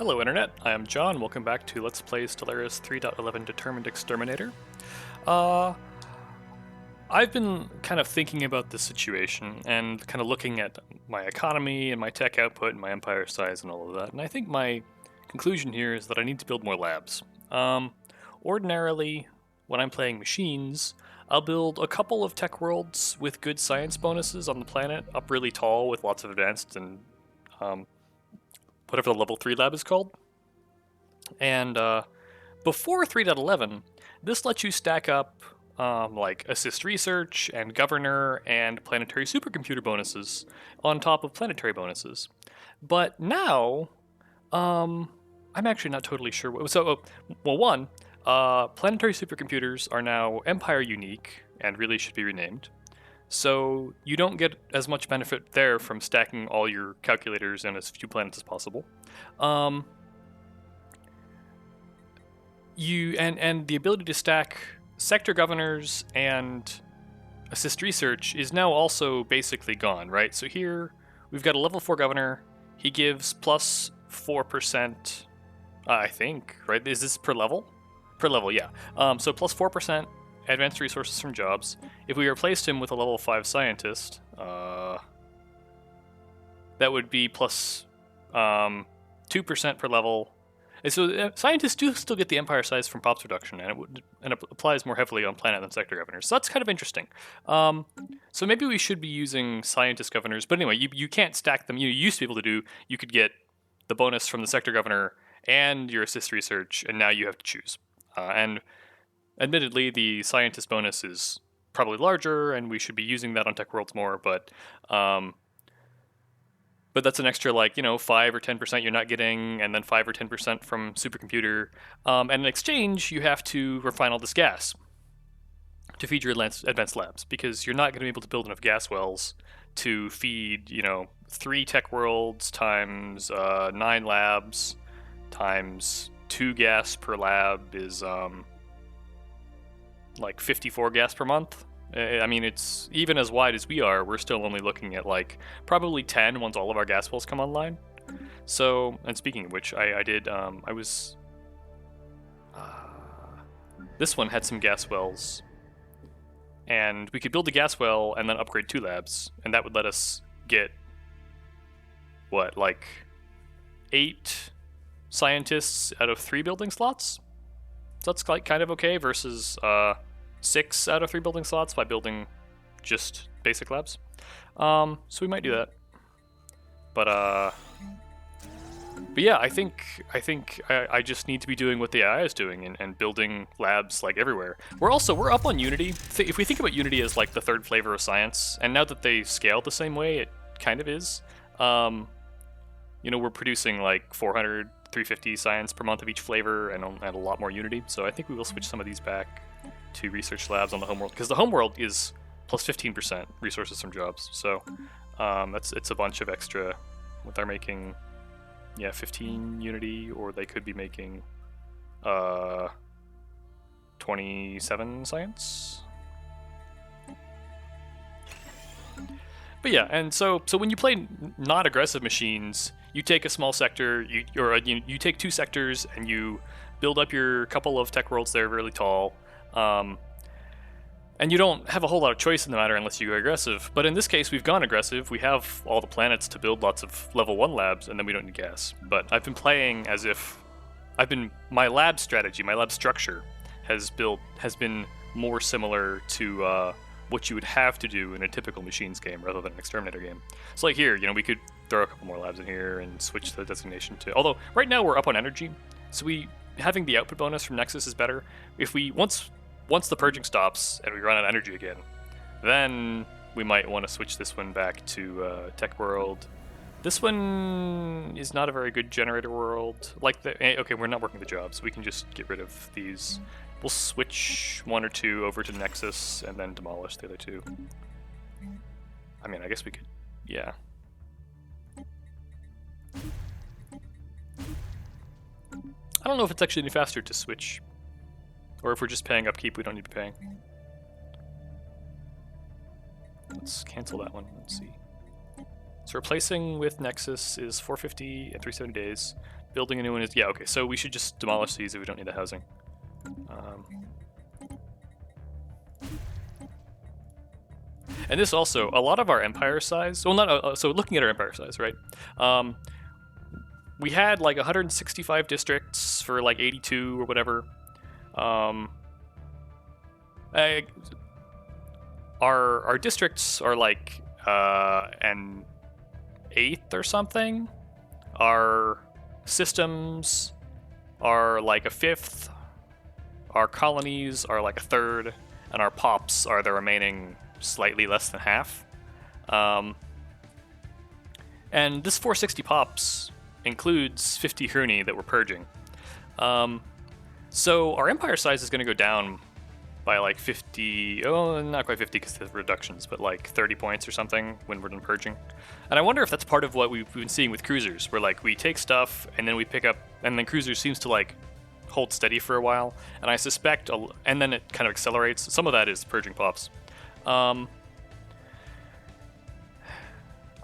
Hello Internet, I am John, welcome back to Let's Play Stellaris 3.11 Determined Exterminator. I've been kind of thinking about this situation and kind of looking at my economy and my tech output and my empire size and all of that, and I think my conclusion here is that I need to build more labs. Ordinarily, when I'm playing machines, I'll build a couple of tech worlds with good science bonuses on the planet, up really tall with lots of advanced and whatever the level 3 lab is called. And before 3.11, this lets you stack up like assist research and governor and planetary supercomputer bonuses on top of planetary bonuses. But now, I'm actually not totally sure. One, planetary supercomputers are now Empire unique and really should be renamed. So you don't get as much benefit there from stacking all your calculators in as few planets as possible. And the ability to stack sector governors and assist research is now also basically gone, right? So here we've got a level 4 governor. He gives plus 4%, I think, right? Is this per level? Per level, yeah. So plus 4% advanced resources from jobs. If we replaced him with a level 5 scientist, that would be plus 2% per level. And so scientists do still get the empire size from POPs reduction, and it applies more heavily on planet than sector governors. So that's kind of interesting. So maybe we should be using scientist governors, but anyway, you can't stack them. You used to be able to do. You could get the bonus from the sector governor and your assist research, and now you have to choose. And admittedly, the scientist bonus is probably larger, and we should be using that on tech worlds more. But that's an extra, 5 or 10% you're not getting, and then 5 or 10% from supercomputer. And in exchange, you have to refine all this gas to feed your advanced labs, because you're not going to be able to build enough gas wells to feed, 3 tech worlds times 9 labs times 2 gas per lab is 54 gas per month. I mean, it's even as wide as we are, we're still only looking at probably 10 once all of our gas wells come online. So, and speaking of which, this one had some gas wells, and we could build a gas well and then upgrade 2 labs, and that would let us get, 8 scientists out of 3 building slots? So that's kind of okay versus 6 out of 3 building slots by building just basic labs. So we might do that. But yeah, I think I just need to be doing what the AI is doing and building labs everywhere. We're up on Unity. If we think about Unity as the 3rd flavor of science, and now that they scale the same way, it kind of is. We're producing 400, 350 science per month of each flavor, and a lot more Unity. So I think we will switch some of these back to research labs on the homeworld, because the homeworld is plus 15% resources from jobs. So it's a bunch of extra. What they're making, 15 Unity, or they could be making 27 science. But yeah, and so when you play not aggressive machines, you take a small sector, you take 2 sectors, and you build up your couple of tech worlds there really tall. And you don't have a whole lot of choice in the matter unless you go aggressive. But in this case, we've gone aggressive. We have all the planets to build lots of level 1 labs, and then we don't need gas. But I've been playing as if my lab strategy, my lab structure has been more similar to what you would have to do in a typical machines game rather than an Exterminator game. So here, we could throw a couple more labs in here and switch the designation to. Although right now we're up on energy, so having the output bonus from Nexus is better. If we once the purging stops and we run out of energy again, then we might want to switch this one back to Tech World. This one is not a very good generator world. Okay, we're not working the jobs, so we can just get rid of these. We'll switch 1 or 2 over to Nexus and then demolish the other 2. I mean, I guess we could, yeah. I don't know if it's actually any faster to switch, or if we're just paying upkeep, we don't need to be paying. Let's cancel that one. Let's see. So replacing with Nexus is 450 and 370 days. Building a new one is, yeah, okay, so we should just demolish these if we don't need the housing. And this also, a lot of our empire size, well, not, so looking at our empire size, right? We had like 165 districts for like 82 or whatever. Our districts are like an eighth or something. Our systems are like a fifth. Our colonies are like a third, and our pops are the remaining slightly less than half. And this 460 pops includes 50 Runi that we're purging. So our empire size is going to go down by like 50, oh, not quite 50 because of reductions, but like 30 points or something when we're done purging. And I wonder if that's part of what we've been seeing with cruisers, where like we take stuff and then we pick up, and then cruisers seems to like hold steady for a while. And I suspect, and then it kind of accelerates. Some of that is purging pops. I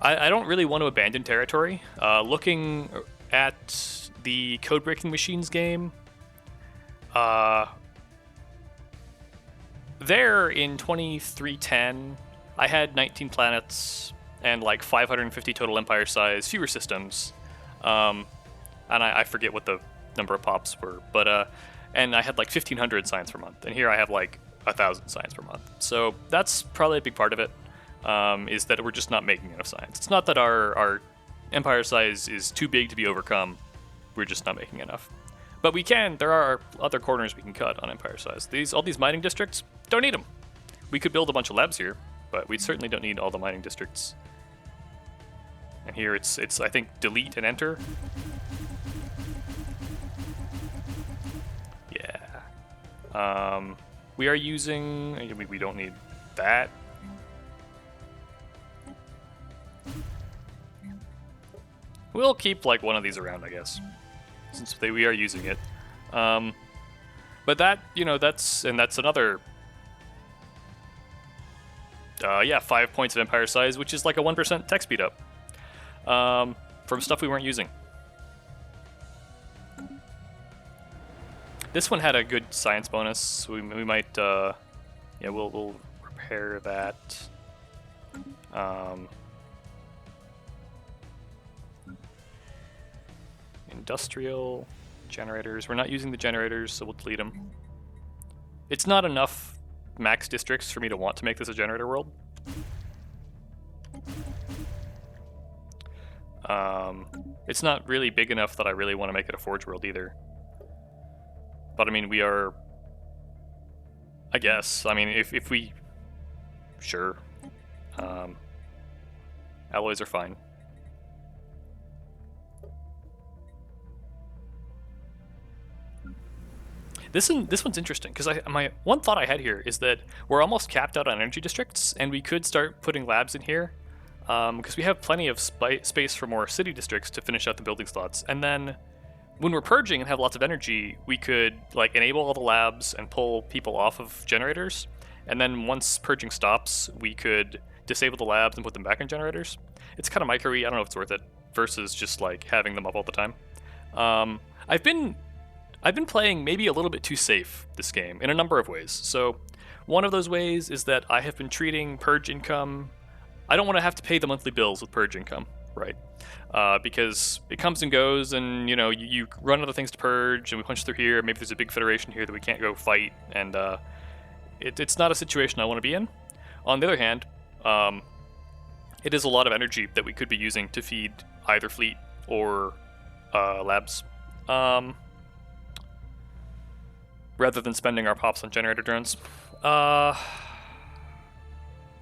don't really want to abandon territory. Looking at the Code Breaking Machines game, there in 2310, I had 19 planets and like 550 total empire size, fewer systems, and I forget what the number of pops were, but and I had like 1,500 science per month, and here I have like 1,000 science per month. So that's probably a big part of it, is that we're just not making enough science. It's not that our empire size is too big to be overcome, we're just not making enough. But we can, there are other corners we can cut on empire size. All these mining districts, don't need them. We could build a bunch of labs here, but we certainly don't need all the mining districts. And here it's I think delete and enter. Yeah. We are using, we don't need that. We'll keep like one of these around, I guess, since we are using it. But that, that's another, yeah, 5 points of empire size, which is like a 1% tech speed up from stuff we weren't using. This one had a good science bonus, so we might, yeah, we'll repair that. Industrial generators. We're not using the generators, so we'll delete them. It's not enough max districts for me to want to make this a generator world. It's not really big enough that I really want to make it a forge world either. But I mean, we are, I guess, I mean, if we, sure. Alloys are fine. This one's interesting, because my one thought I had here is that we're almost capped out on energy districts, and we could start putting labs in here, because we have plenty of space for more city districts to finish out the building slots. And then when we're purging and have lots of energy, we could like enable all the labs and pull people off of generators. And then once purging stops, we could disable the labs and put them back in generators. It's kind of micro-y. I don't know if it's worth it versus just like having them up all the time. I've been playing maybe a little bit too safe this game in a number of ways. So one of those ways is that I have been treating purge income. I don't want to have to pay the monthly bills with purge income, right? Because it comes and goes, and you run other things to purge, and we punch through here. Maybe there's a big federation here that we can't go fight, and it's not a situation I want to be in. On the other hand, it is a lot of energy that we could be using to feed either fleet or labs. Rather than spending our pops on generator drones. I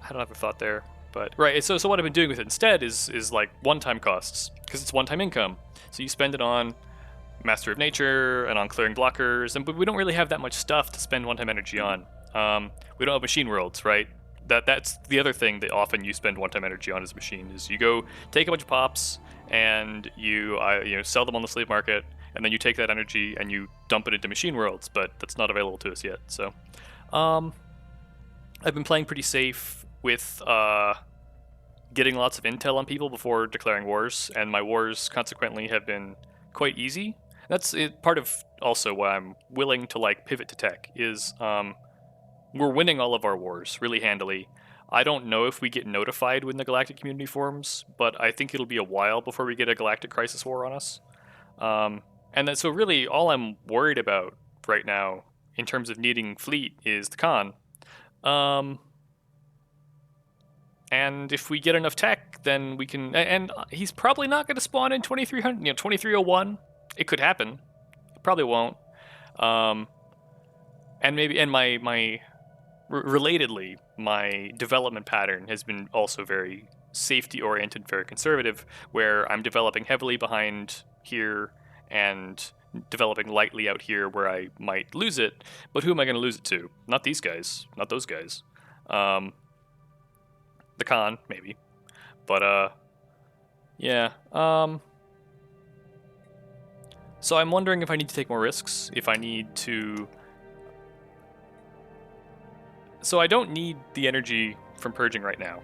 had another thought there, but right. So what I've been doing with it instead is like one-time costs, because it's one-time income. So you spend it on Master of Nature and on clearing blockers, but we don't really have that much stuff to spend one-time energy on. We don't have machine worlds, right? That's the other thing that often you spend one-time energy on as a machine, is you go take a bunch of pops and you sell them on the slave market. And then you take that energy and you dump it into machine worlds, but that's not available to us yet. So I've been playing pretty safe with getting lots of intel on people before declaring wars, and my wars consequently have been quite easy. That's part of also why I'm willing to like pivot to tech is we're winning all of our wars really handily. I don't know if we get notified when the Galactic Community forms, but I think it'll be a while before we get a Galactic Crisis War on us. And so really all I'm worried about right now in terms of needing fleet is the con. And if we get enough tech, then we can... And he's probably not going to spawn in 2300, 2301. It could happen. It probably won't. And relatedly, my development pattern has been also very safety-oriented, very conservative, where I'm developing heavily behind here and developing lightly out here where I might lose it. But who am I going to lose it to? Not these guys. Not those guys. The con, maybe. But, yeah. So I'm wondering if I need to take more risks, if I need to... So I don't need the energy from purging right now.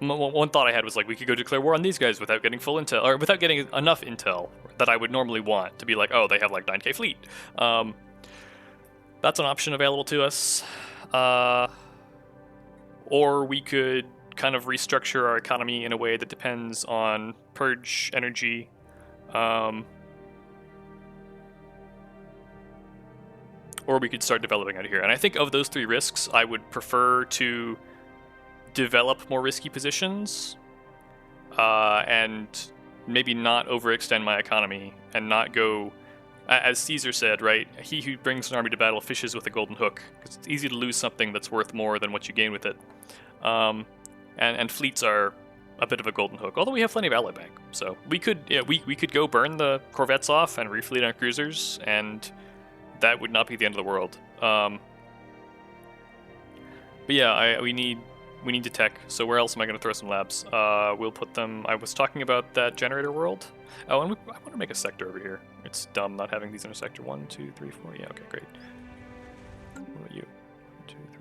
One thought I had was like, we could go declare war on these guys without getting full intel, or without getting enough intel that I would normally want to be like, oh, they have like 9k fleet. That's an option available to us. Or we could kind of restructure our economy in a way that depends on purge energy. Or we could start developing out of here. And I think of those three risks, I would prefer to develop more risky positions and maybe not overextend my economy and not go, as Caesar said, right? He who brings an army to battle fishes with a golden hook, because it's easy to lose something that's worth more than what you gain with it. And fleets are a bit of a golden hook, although we have plenty of ally bank. So we could go burn the corvettes off and refleet our cruisers, and that would not be the end of the world. But yeah, we need to tech. So where else am I going to throw some labs? We'll put them... I was talking about that generator world. Oh, and I want to make a sector over here. It's dumb not having these in a sector. 1, 2, 3, 4. Yeah, okay, great. What about you? 1, 2, 3,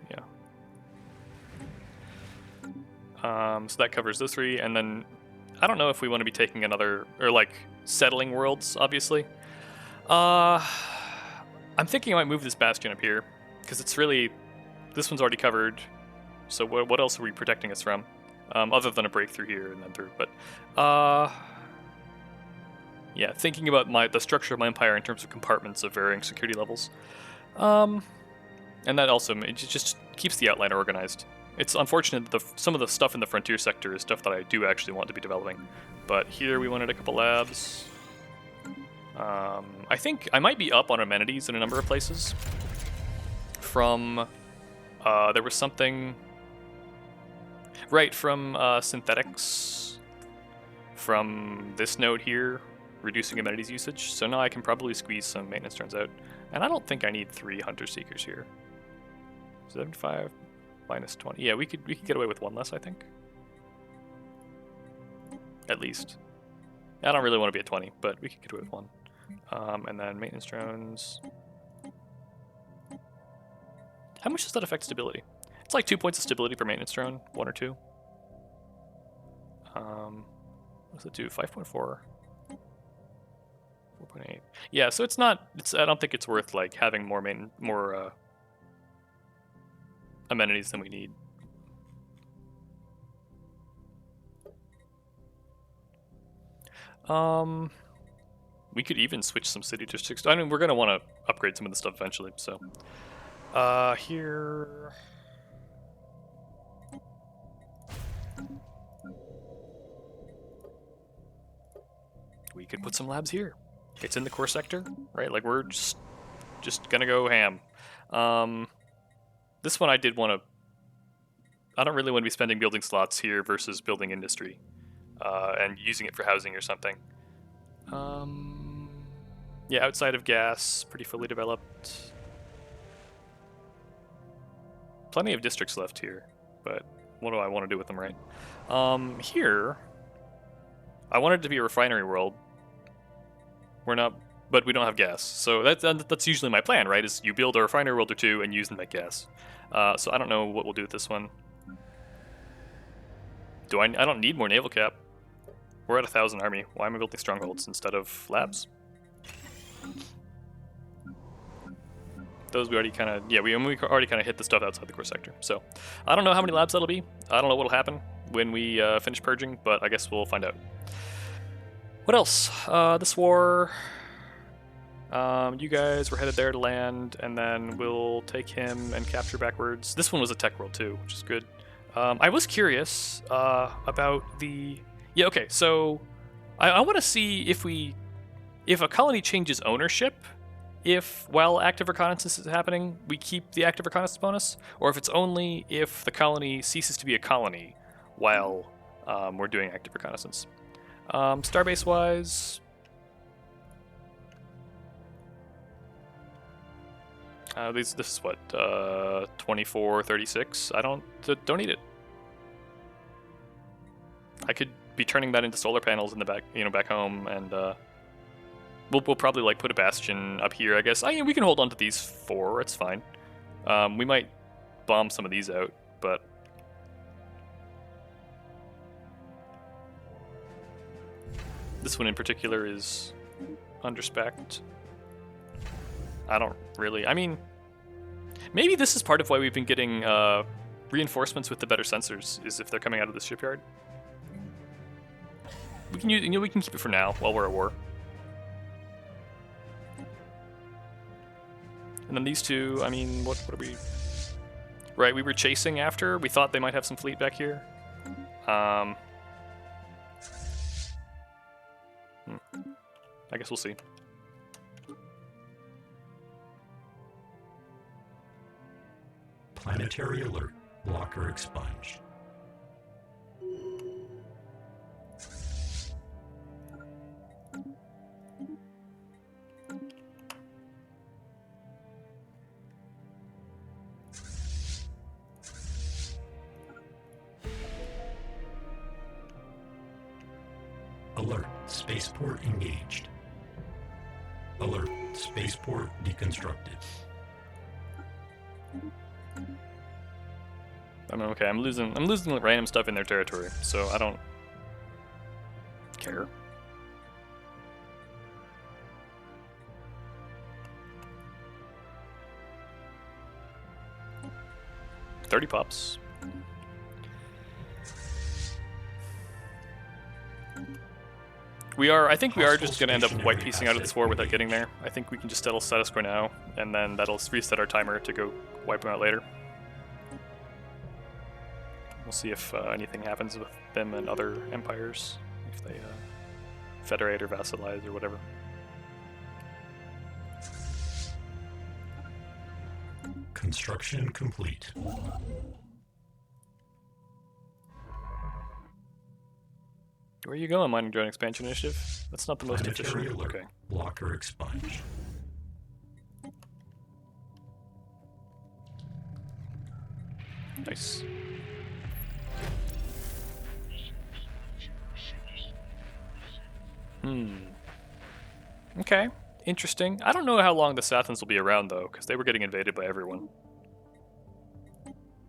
yeah. So that covers those three, and then I don't know if we want to be taking another... Or, like, settling worlds, obviously. I'm thinking I might move this bastion up here, because it's really... This one's already covered, so what else are we protecting us from? Other than a breakthrough here and then through, but... yeah, thinking about the structure of my empire in terms of compartments of varying security levels. And that also it just keeps the outline organized. It's unfortunate that some of the stuff in the frontier sector is stuff that I do actually want to be developing. But here we wanted a couple labs. I think I might be up on amenities in a number of places. From, there was something... Right, from synthetics. From this node here, reducing amenities usage. So now I can probably squeeze some maintenance turns out. And I don't think I need 3 Hunter Seekers here. 75 minus 20. Yeah, we could get away with 1 less, I think. At least. I don't really want to be at 20, but we could get away with 1. And then maintenance drones. How much does that affect stability? It's like 2 points of stability per maintenance drone, 1 or 2. What does it do? 5.4. 4.8. Yeah, so it's not. I don't think it's worth like having more amenities than we need. We could even switch some city districts. I mean, we're gonna want to upgrade some of the stuff eventually. So, here. We could put some labs here. It's in the core sector, right? Like we're just gonna go ham. This one I did want to. I don't really want to be spending building slots here versus building industry, and using it for housing or something. Yeah, outside of gas, pretty fully developed. Plenty of districts left here, but what do I want to do with them, right? Here, I wanted it to be a refinery world. We're not, but we don't have gas. So that's usually my plan, right? Is you build a refinery world or 2 and use them to make gas. So I don't know what we'll do with this one. I don't need more naval cap. We're at 1,000 army. Why am I building strongholds instead of labs? Those we already kind of, we already kind of hit the stuff outside the core sector. So I don't know how many labs that'll be. I don't know what'll happen when we finish purging, but I guess we'll find out. What else? This war, you guys were headed there to land, and then we'll take him and capture backwards. This one was a tech world too, which is good. I was curious about the, okay, so I want to see if a colony changes ownership, if while active reconnaissance is happening, we keep the active reconnaissance bonus, or if it's only if the colony ceases to be a colony while we're doing active reconnaissance. Starbase wise, this is what 2436. I don't need it. I could be turning that into solar panels in the back, back home, and we'll probably like put a bastion up here, I guess. We can hold on to these 4. It's fine. We might bomb some of these out, but this one in particular is underspec'd. I don't really. Maybe this is part of why we've been getting reinforcements with the better sensors. Is if they're coming out of the shipyard. We can use. We can keep it for now while we're at war. And then these two. What are we? Right, we were chasing after. We thought they might have some fleet back here. I guess we'll see. Planetary alert. Blocker expunged. Alert. Spaceport engaged. Alert. Spaceport deconstructed. Okay. I'm losing random stuff in their territory, so I don't care. $30 pops. I think we are just going to end up white piecing out of this war without getting there. I think we can just settle status quo now, and then that'll reset our timer to go wipe them out later. We'll see if anything happens with them and other empires, if they federate or vassalize or whatever. Construction complete. Where are you going, Mining Drone Expansion Initiative? That's not the most Planetary efficient. alert. Okay. Blocker expunged. Nice. Okay. Interesting. I don't know how long the Sathans will be around, though, because they were getting invaded by everyone.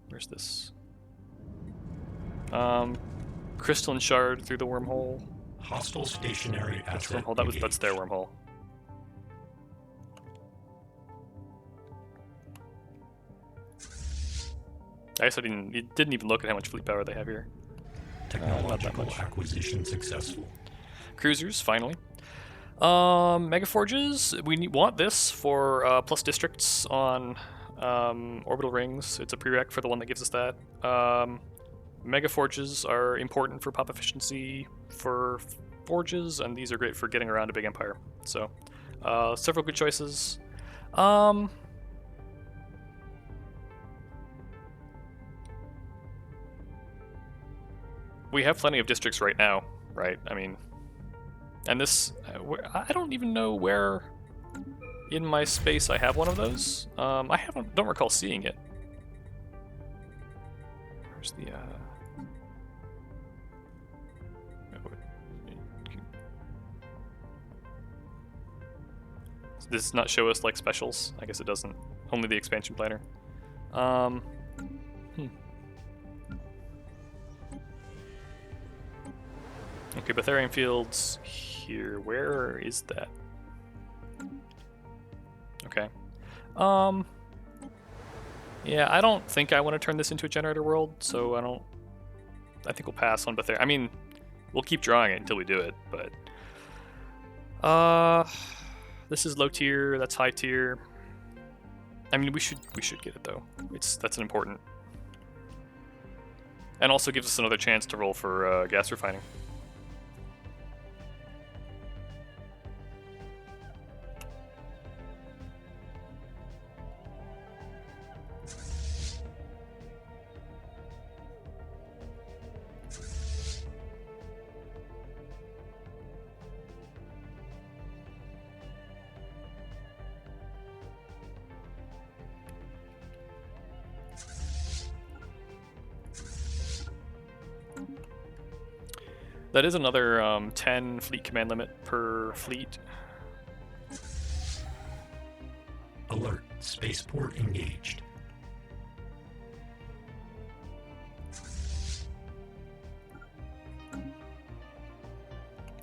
Where's this? Crystalline shard through the wormhole. Hostile stationary asset Wormhole. That's their wormhole. I guess it didn't even look at how much fleet power they have here. Technological acquisition successful. Cruisers, finally. Megaforges, we want this for plus districts on orbital rings. It's a prereq for the one that gives us that. Megaforges are important for pop efficiency for forges, and these are great for getting around a big empire. So, several good choices. We have plenty of districts right now, right? And this, I don't even know where in my space I have one of those. I don't recall seeing it. Where's the, Does this not show us like specials? I guess it doesn't. Only the expansion planner. Okay, Betharian fields here. Where is that? Okay. Yeah, I don't think I want to turn this into a generator world, so I think we'll pass on Betharian. I mean, we'll keep drawing it until we do it, but this is low tier, that's high tier. I mean, we should get it though. That's an important, and also gives us another chance to roll for gas refining. That is another 10 fleet command limit per fleet. Alert. Spaceport engaged.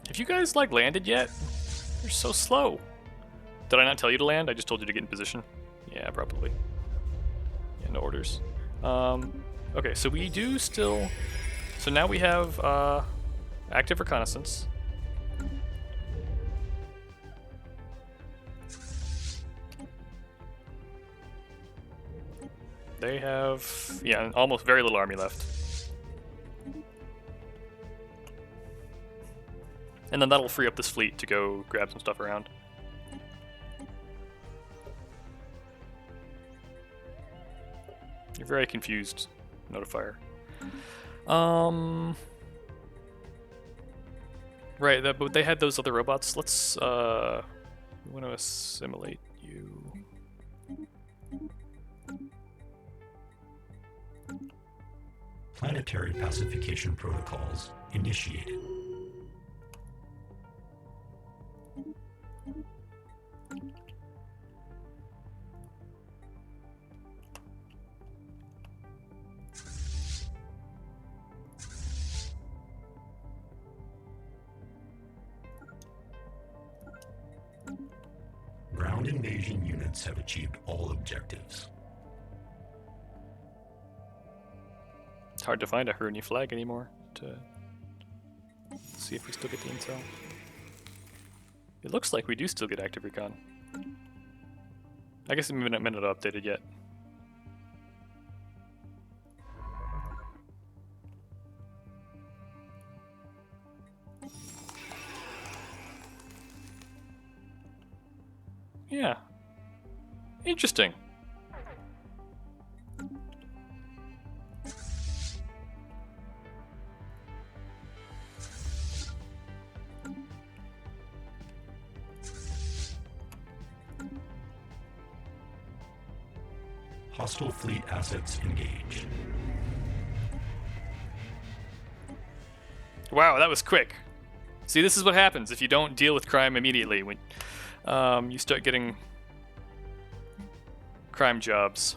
Have you guys like landed yet? You're so slow. Did I not tell you to land? I just told you to get in position. Yeah, probably. Yeah, no orders. Okay, so we do still. So now we have active reconnaissance. They have, yeah, almost very little army left. And then that'll free up this fleet to go grab some stuff around. You're very confused, Notifier. Right, but they had those other robots. Let's, we want to assimilate you. Planetary pacification protocols initiated. Ground invasion units have achieved all objectives. It's hard to find a Runi'F flag anymore to see if we still get the intel. It looks like we do still get active recon. I guess it may not updated yet. Yeah. Interesting. Hostile fleet assets engaged. Wow, that was quick. See, this is what happens if you don't deal with crime immediately. When you start getting crime jobs.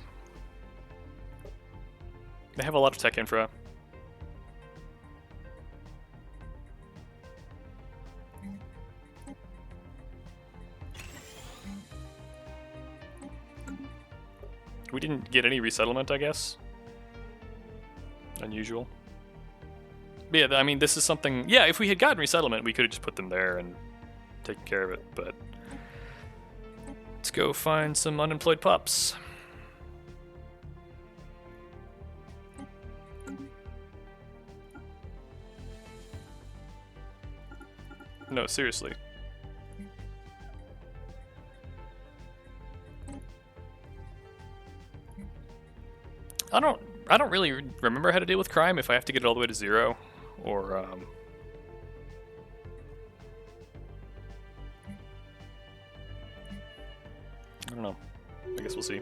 They have a lot of tech infra. We didn't get any resettlement, I guess. Unusual. But yeah, I mean, this is something... Yeah, if we had gotten resettlement, we could have just put them there and taken care of it, but... Let's go find some unemployed pups. No, seriously. I don't really remember how to deal with crime if I have to get it all the way to 0, or I don't know. I guess we'll see.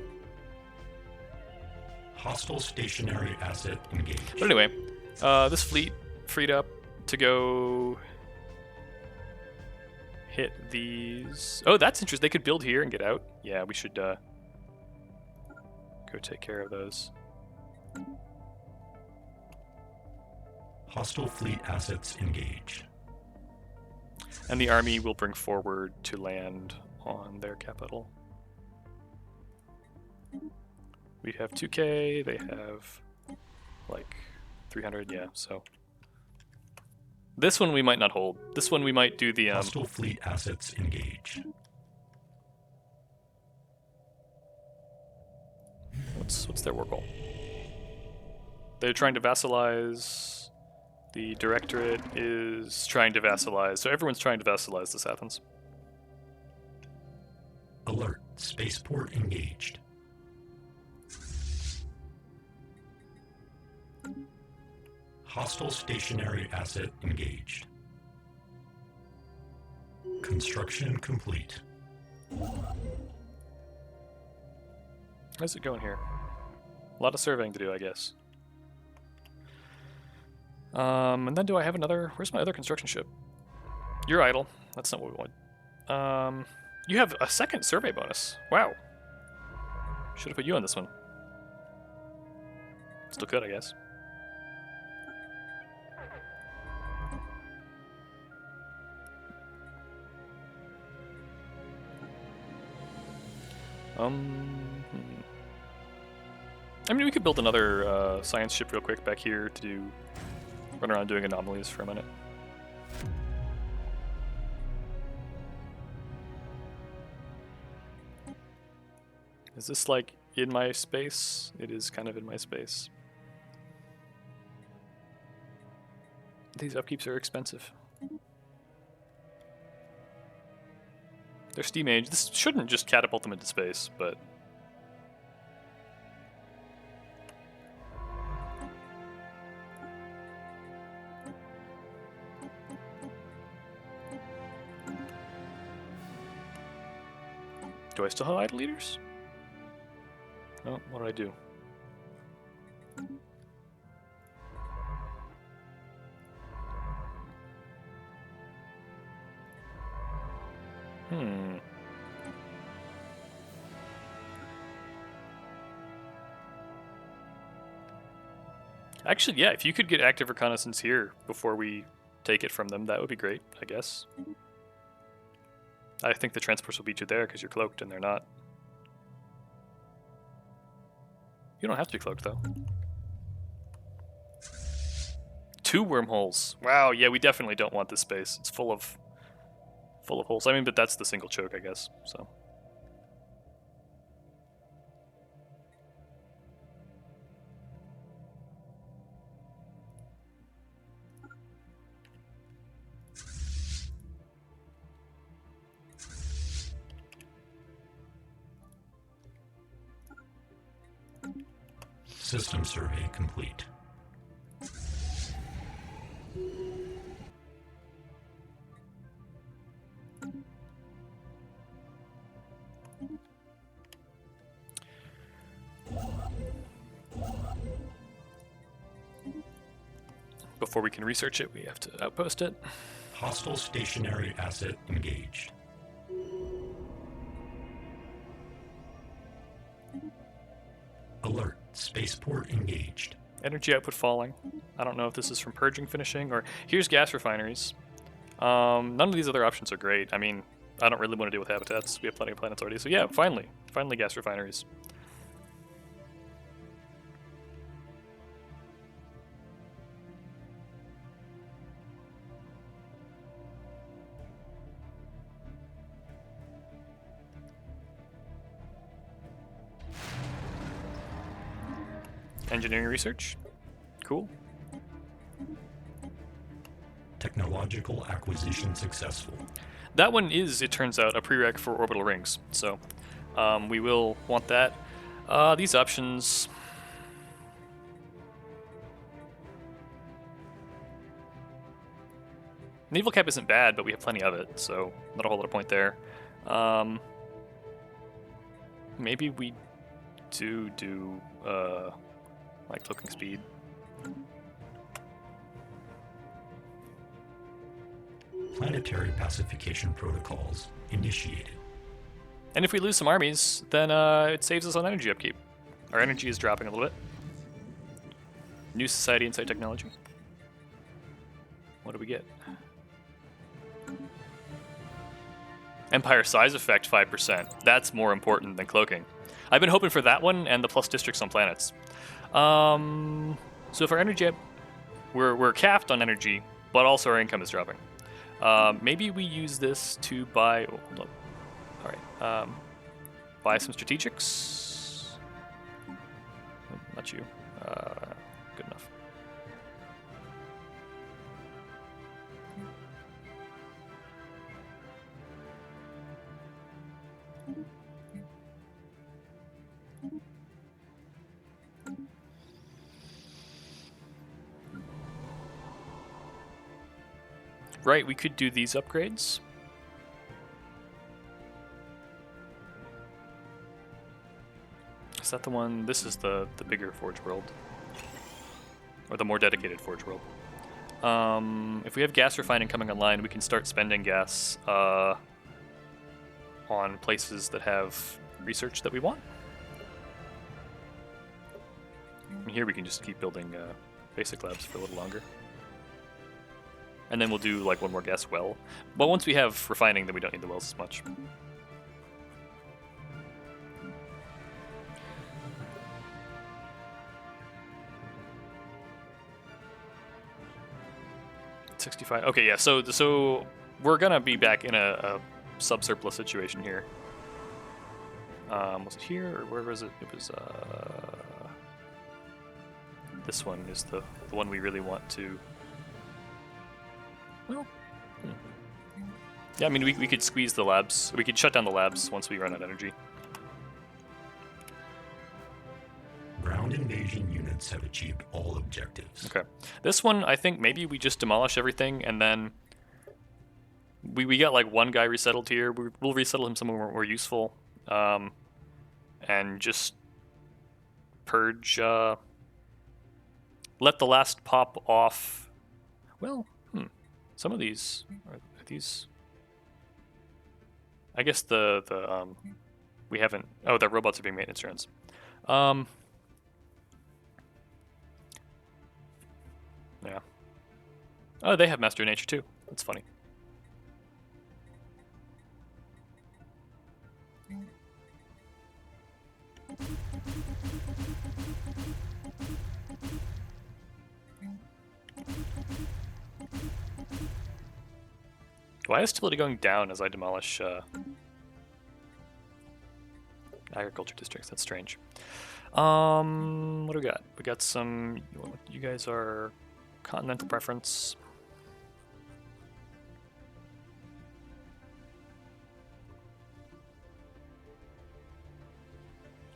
Hostile stationary asset engaged. But anyway, this fleet freed up to go hit these. Oh, that's interesting. They could build here and get out. Yeah, we should go take care of those. Hostile fleet assets engaged. And the army will bring forward to land on their capital. We have 2k, they have like 300, yeah, so. This one we might not hold. This one we might do the Hostile fleet assets engaged. What's their war goal? They're trying to vassalize. The Directorate is trying to vassalize. So everyone's trying to vassalize this Athens. Alert. Spaceport engaged. Hostile stationary asset engaged. Construction complete. How's it going here? A lot of surveying to do, I guess. And then do I have another... Where's my other construction ship? You're idle. That's not what we want. You have a second survey bonus. Wow. Should have put you on this one. Still could, I guess. I mean, we could build another science ship real quick back here to do... Run around doing anomalies for a minute. Is this like in my space? It is kind of in my space. These upkeeps are expensive. They're steam age. This shouldn't just catapult them into space, but... Do I still have idle leaders? Oh, what did I do? Actually, yeah, if you could get active reconnaissance here before we take it from them, that would be great, I guess. I think the transports will beat you there because you're cloaked and they're not. You don't have to be cloaked, though. 2 wormholes. Wow, yeah, we definitely don't want this space. It's full of holes. I mean, but that's the single choke, I guess, so. System survey complete. Before we can research it, we have to outpost it. Hostile stationary asset engaged. Alert. Spaceport engaged. Energy output falling. I don't know if this is from purging finishing or... Here's gas refineries. None of these other options are great. I mean, I don't really want to deal with habitats. We have plenty of planets already. So yeah, finally. Finally gas refineries. Engineering research. Cool. Technological acquisition successful. That one is, it turns out, a prereq for orbital rings. So we will want that. These options... Naval cap isn't bad, but we have plenty of it, so not a whole lot of point there. Maybe we do like cloaking speed. Planetary pacification protocols initiated. And if we lose some armies, then it saves us on energy upkeep. Our energy is dropping a little bit. New society insight technology. What do we get? Empire size effect 5%. That's more important than cloaking. I've been hoping for that one and the plus districts on planets. So for energy, we're capped on energy, but also our income is dropping. Maybe we use this to buy. Oh, hold up. All right. Buy some strategics. Oh, not you. Good enough. Right, we could do these upgrades. Is that the one? This is the bigger Forge World. Or the more dedicated Forge World. If we have gas refining coming online, we can start spending gas on places that have research that we want. And here we can just keep building basic labs for a little longer. And then we'll do like one more gas well. But once we have refining, then we don't need the wells as much. $65. Okay, yeah. So we're gonna be back in a sub-surplus situation here. Was it here or where was it? It was this one is the one we really want to. Well, yeah, I mean, we could squeeze the labs. We could shut down the labs once we run out of energy. Ground invasion units have achieved all objectives. Okay. This one, I think maybe we just demolish everything and then we got like one guy resettled here. We'll resettle him somewhere more useful. And just purge, let the last pop off. Well, some of these are these. I guess we haven't. Oh, the robots are being maintenance runs. Yeah. Oh, they have Master Nature too. That's funny. Why is stability going down as I demolish agriculture districts? That's strange. What do we got? We got some. You guys are continental preference.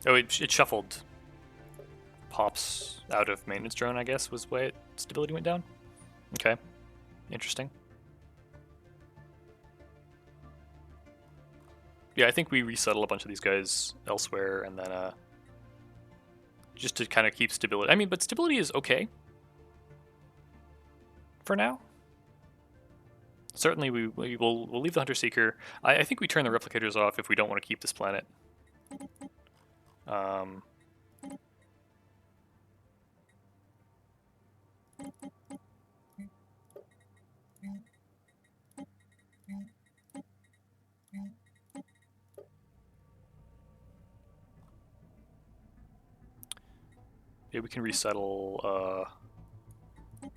Oh, it shuffled pops out of maintenance drone, I guess, was why stability went down. Okay, interesting. Yeah, I think we resettle a bunch of these guys elsewhere, and then just to kind of keep stability. I mean, but stability is okay for now. Certainly, we'll leave the Hunter Seeker. I think we turn the replicators off if we don't want to keep this planet. Yeah, we can resettle. Where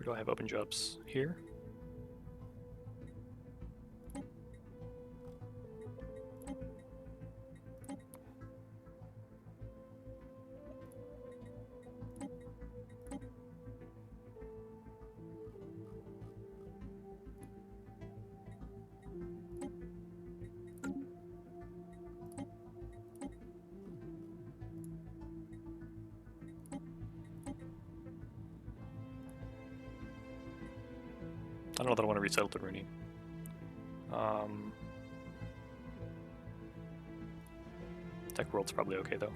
do I have open jobs? Here? I don't know that I want to resettle to Runi. Tech World's probably okay though.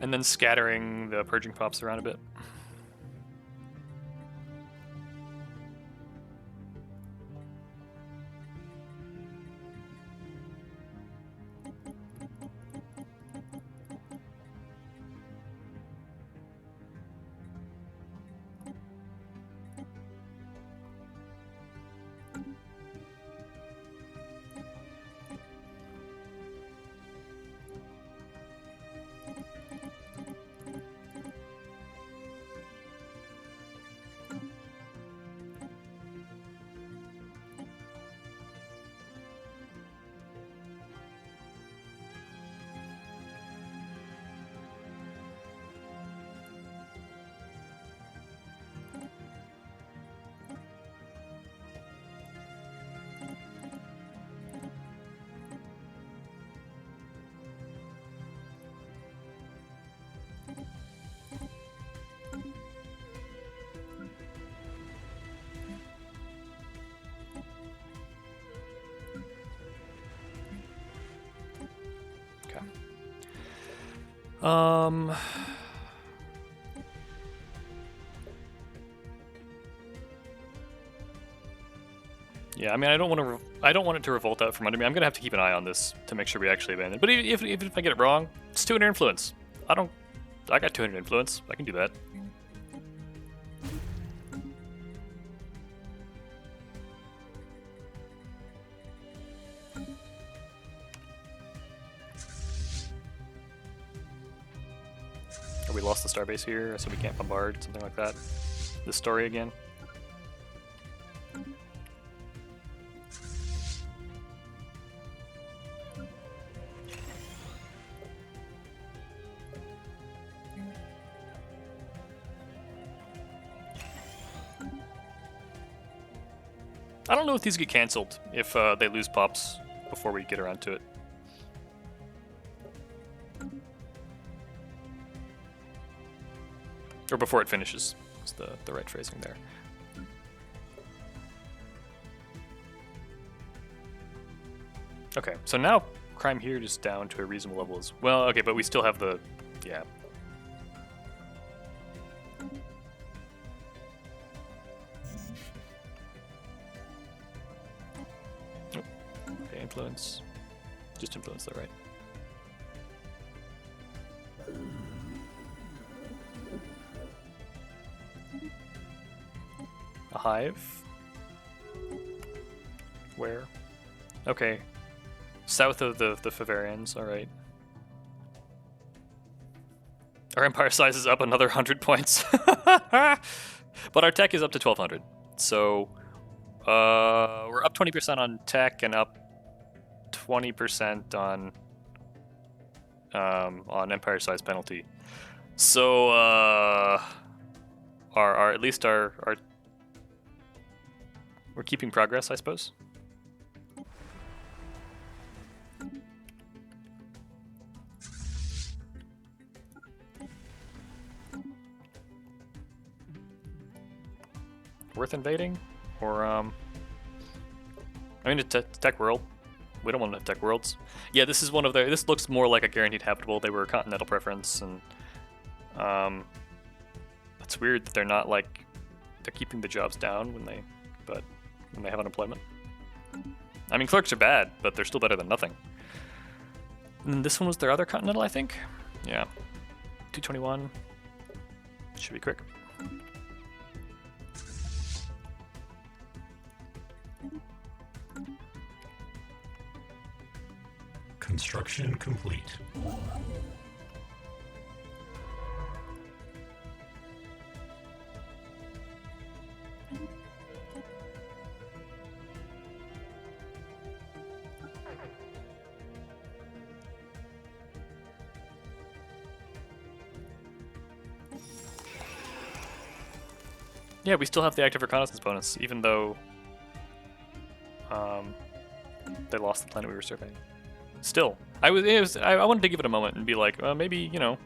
And then scattering the purging pops around a bit. Yeah, I mean, I don't want it to revolt out from under me. I'm gonna have to keep an eye on this to make sure we actually abandon. But if I get it wrong, it's 200 influence. I got 200 influence. I can do that. Or we lost the Starbase here, so we can't bombard, something like that. This story again. I don't know if these get cancelled if they lose pops before we get around to it. Or before it finishes, is the right phrasing there. Okay, so now crime here is down to a reasonable level as well. Okay, but we still have the, yeah. Okay, influence. Just influence that, right? A hive? Where? Okay. South of the Favarians, alright. Our empire size is up another 100 points. But our tech is up to 1200. So we're up 20% on tech and up 20% on empire size penalty. So our at least our we're keeping progress, I suppose. Worth invading? Or, I mean, it's Tech World. We don't want to have Tech Worlds. Yeah, this is one of their... This looks more like a guaranteed habitable. They were a continental preference, and... it's weird that they're not, like... They're keeping the jobs down when they... But when they have unemployment. I mean, clerks are bad, but they're still better than nothing. And this one was their other continental, I think? Yeah. 221. Should be quick. Construction complete. Yeah, we still have the active reconnaissance bonus, even though they lost the planet we were surveying. Still, I wanted to give it a moment and be like, maybe, you know,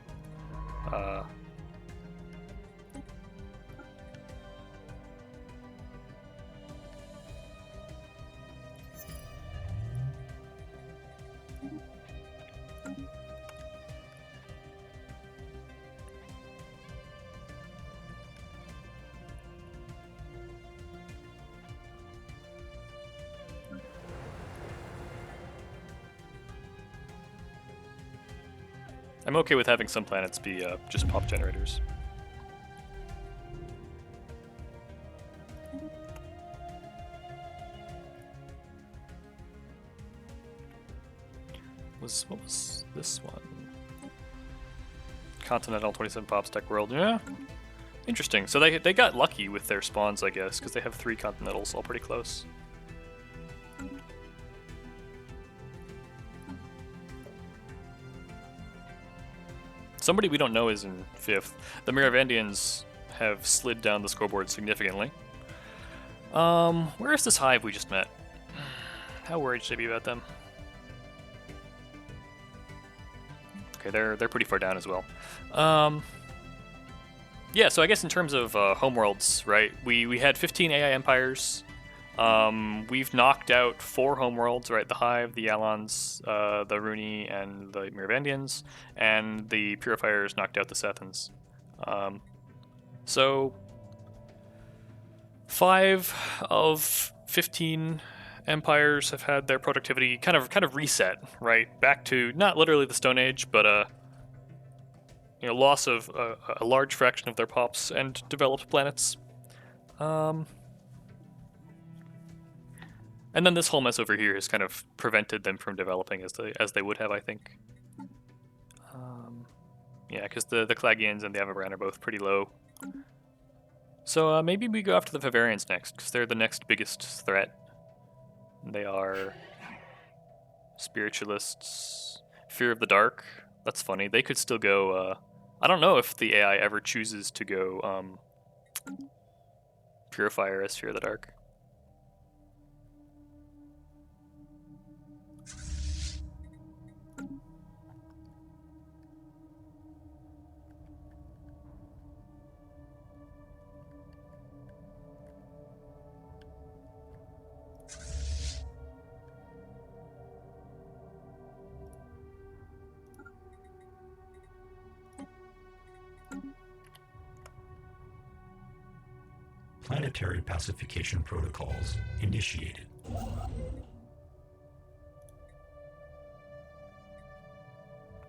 I'm okay with having some planets be just pop generators. What was this one? Continental 27 pops Tech World. Yeah, interesting. So they got lucky with their spawns, I guess, because they have 3 continentals, all pretty close. Somebody we don't know is in 5th. The Miravandians have slid down the scoreboard significantly. Where is this hive we just met? How worried should I be about them? Okay, they're pretty far down as well. Yeah, so I guess in terms of homeworlds, right? We had 15 AI empires, We've knocked out 4 homeworlds, right? The Hive, the Alans, the Runi, and the Miravandians, and the Purifiers knocked out the Sethans. So 5 of 15 empires have had their productivity kind of reset, right? Back to not literally the Stone Age, but loss of a large fraction of their pops and developed planets. And then this whole mess over here has kind of prevented them from developing as they would have, I think. Yeah, because the Klaggians and the Avaran are both pretty low. So maybe we go after the Vivarians next, because they're the next biggest threat. They are spiritualists, fear of the dark. That's funny. They could still go. I don't know if the AI ever chooses to go Purifier as fear of the dark. Planetary pacification protocols initiated.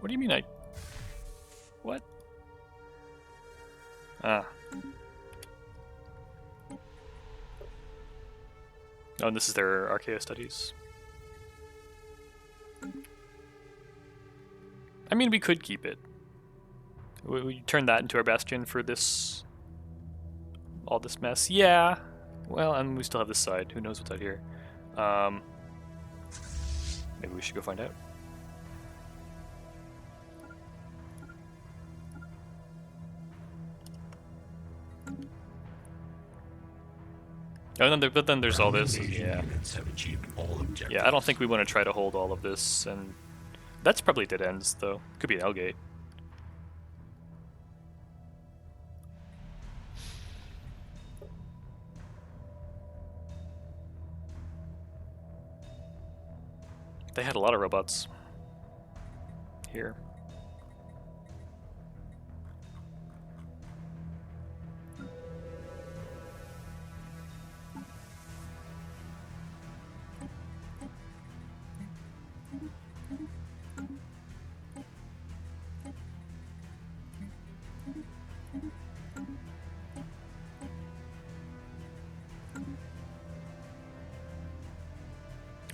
What do you mean What? Ah. Oh, and this is their Archaeo studies. I mean, we could keep it. We turn that into our bastion for this... all this mess. Yeah. Well, and we still have this side. Who knows what's out here? Maybe we should go find out. Oh, but then there's all this. Yeah. Yeah, I don't think we want to try to hold all of this, and that's probably dead ends, though. Could be an L-gate. They had a lot of robots here.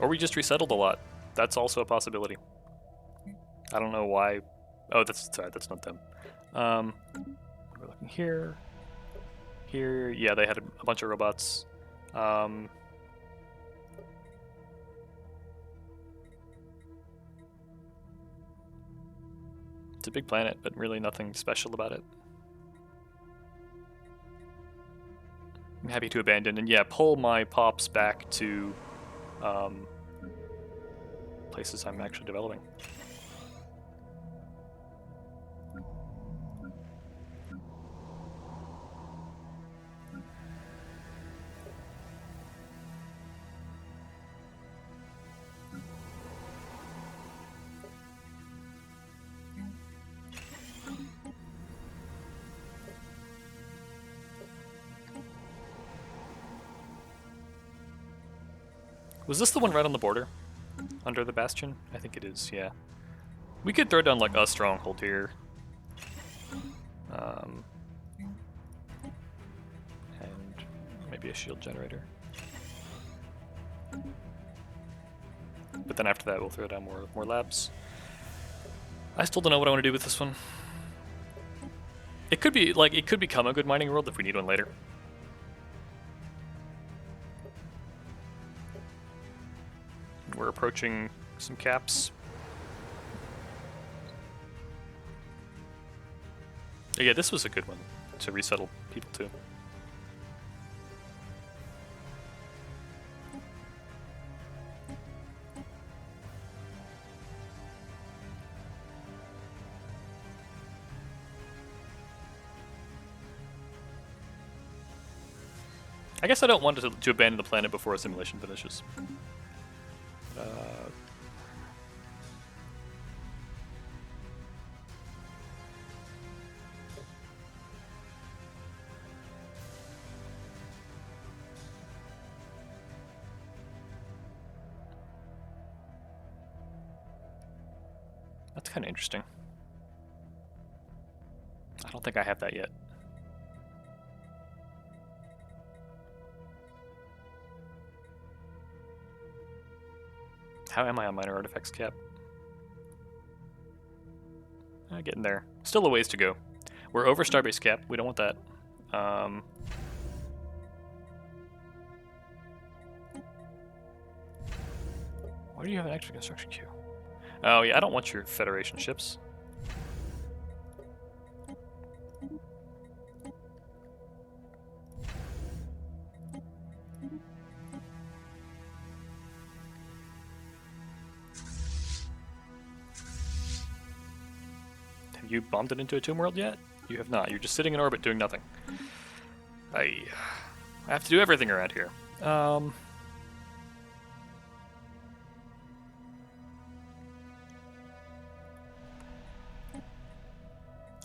Or we just resettled a lot. That's also a possibility. I don't know why. Oh, sorry, that's not them. We're looking here. Here, yeah, they had a bunch of robots. It's a big planet, but really nothing special about it. I'm happy to abandon, and yeah, pull my pops back to places I'm actually developing. Was this the one right on the border? Under the bastion? I think it is, yeah. We could throw down like a stronghold here. And maybe a shield generator. But then after that we'll throw down more labs. I still don't know what I want to do with this one. It could be like, it could become a good mining world if we need one later. We're approaching some caps. Yeah, this was a good one to resettle people to. I guess I don't want to abandon the planet before a simulation finishes. That's kind of interesting. I don't think I have that yet. How am I on minor artifacts cap? Getting there. Still a ways to go. We're over Starbase cap. We don't want that. Why do you have an extra construction queue? Oh yeah, I don't want your Federation ships. Have you bombed it into a tomb world yet? You have not. You're just sitting in orbit doing nothing. I have to do everything around here.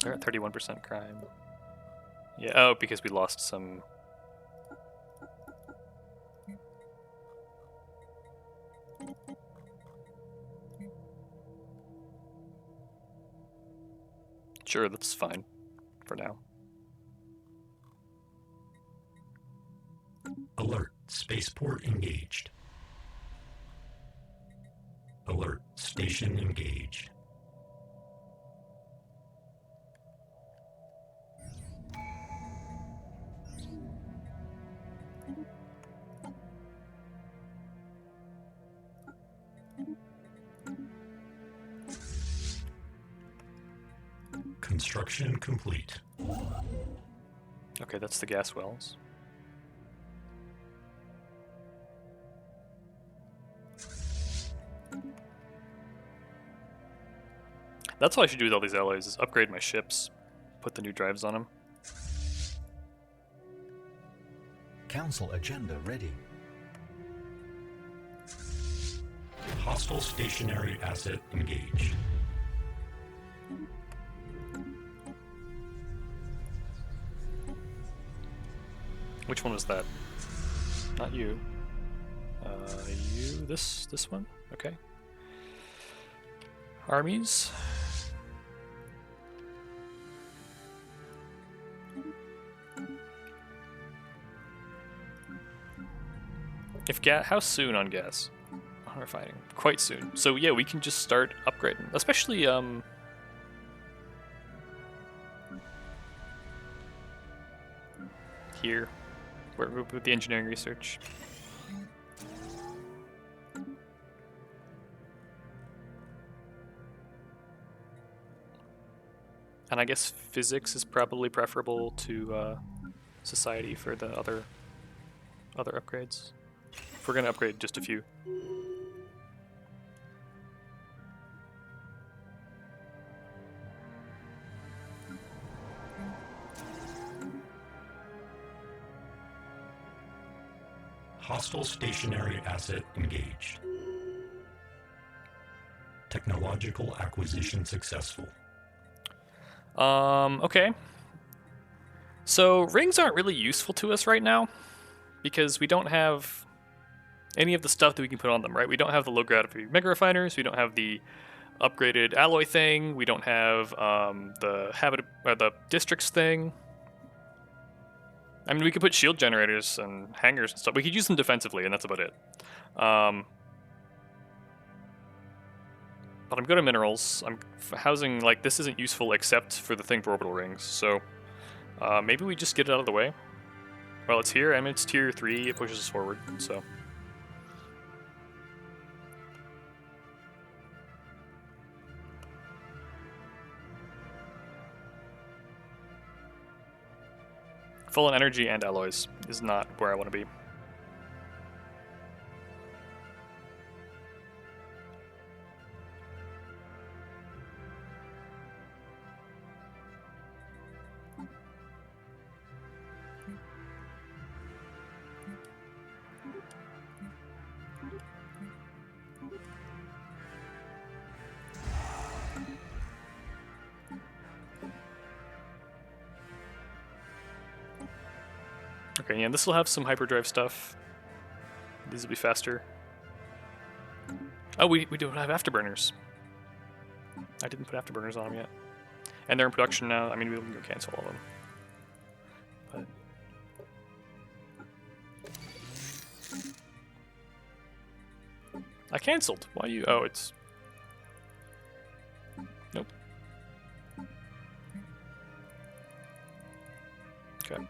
They're at 31% crime. Yeah, oh, because we lost some... Sure, that's fine for now. Alert, spaceport engaged. Alert, station engaged. Construction complete. Okay, that's the gas wells. That's what I should do with all these alloys, is upgrade my ships, put the new drives on them. Council agenda ready. Hostile stationary asset engaged. Which one was that? Not you. You, this one? Okay. Armies. If gas, how soon on gas? On refining, quite soon. So yeah, we can just start upgrading, especially here, where with the engineering research. And I guess physics is probably preferable to society for the other upgrades. If we're gonna upgrade just a few. Hostile stationary asset engaged. Technological acquisition successful. Okay. So rings aren't really useful to us right now because we don't have any of the stuff that we can put on them, right? We don't have the low gravity mega refiners. We don't have the upgraded alloy thing. We don't have the districts thing. I mean, we could put shield generators and hangars and stuff. We could use them defensively, and that's about it. But I'm good at minerals. I'm housing, like, this isn't useful except for the thing for orbital rings. So maybe we just get it out of the way. Well, it's here. I mean, it's tier 3. It pushes us forward, so... Full on energy and alloys is not where I want to be. Okay, yeah, this will have some hyperdrive stuff. These will be faster. Oh, we don't have afterburners. I didn't put afterburners on them yet. And they're in production now. I mean, we can go cancel all of them. But I canceled. Why you? Oh, it's... Nope. Okay.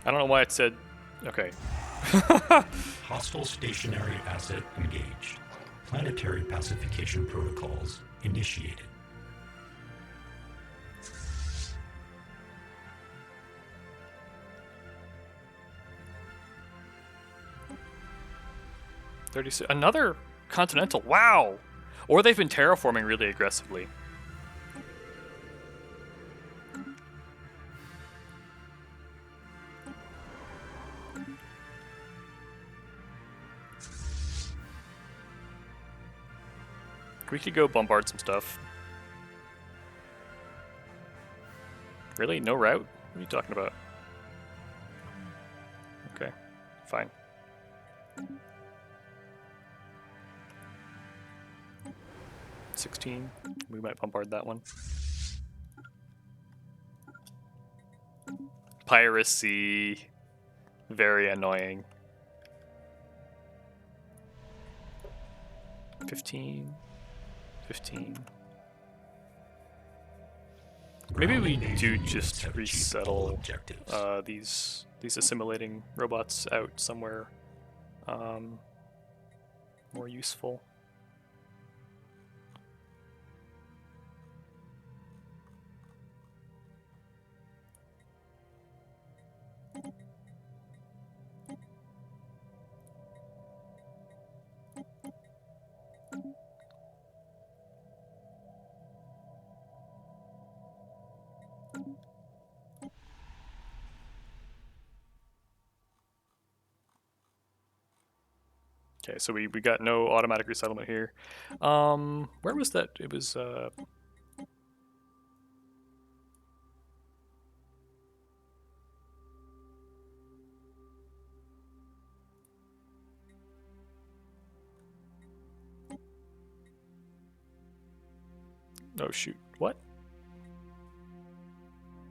I don't know why it said... Okay. Hostile stationary asset engaged. Planetary pacification protocols initiated. Another continental. Wow! Or they've been terraforming really aggressively. We could go bombard some stuff. Really? No route? What are you talking about? Okay, fine. $16. We might bombard that one. Piracy. Very annoying. 15. 15. Maybe we do just resettle these assimilating robots out somewhere more useful. Okay, so we got no automatic resettlement here. Where was that? It was oh shoot, what?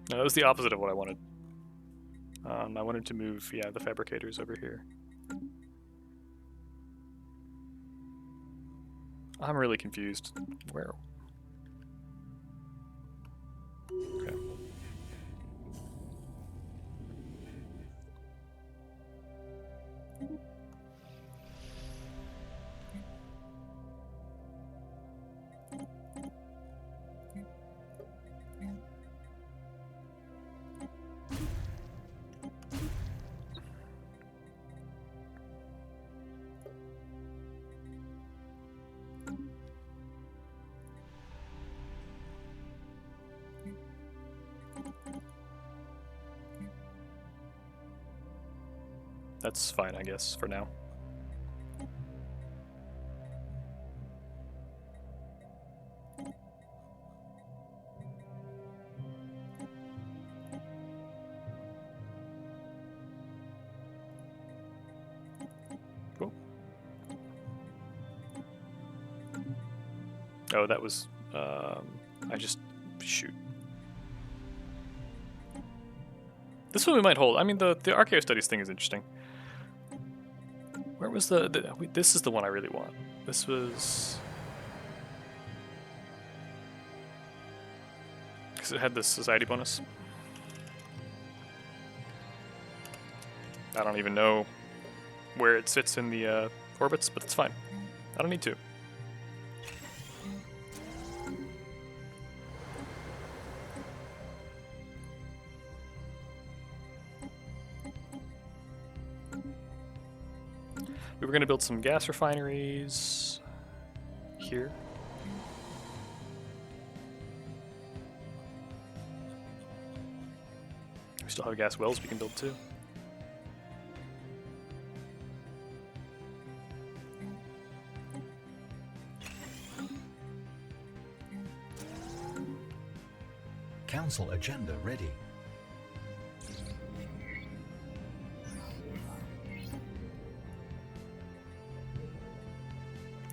No, that was the opposite of what I wanted. I wanted to move, yeah, the fabricators over here. I'm really confused. Where? Okay. That's fine, I guess, for now. Cool. Oh, that was, I just, shoot. This one we might hold. I mean, the Archaeo Studies thing is interesting. Where was this is the one I really want. This was... because it had this society bonus. I don't even know where it sits in the orbits, but it's fine. I don't need to. We were going to build some gas refineries here. We still have gas wells we can build too. Council agenda ready.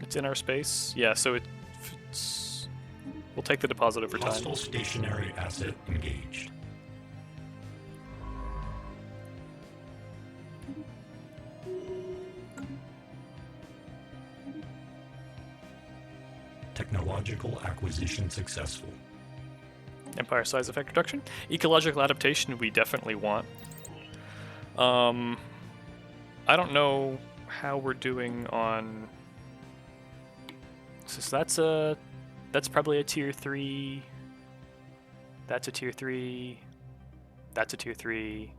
It's in our space. Yeah, so it's we'll take the deposit over time. Hostile stationary asset engaged. Technological acquisition successful. Empire size effect reduction. Ecological adaptation we definitely want. I don't know how we're doing on. So that's probably a tier 3. That's a tier 3. That's a tier 3.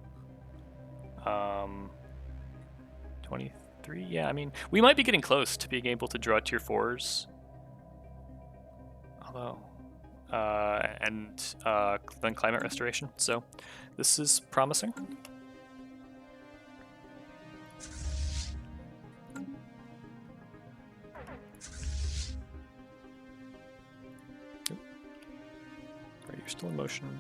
23. Yeah, I mean, we might be getting close to being able to draw tier 4s. Although, and then climate restoration. So, this is promising. Right, you're still in motion.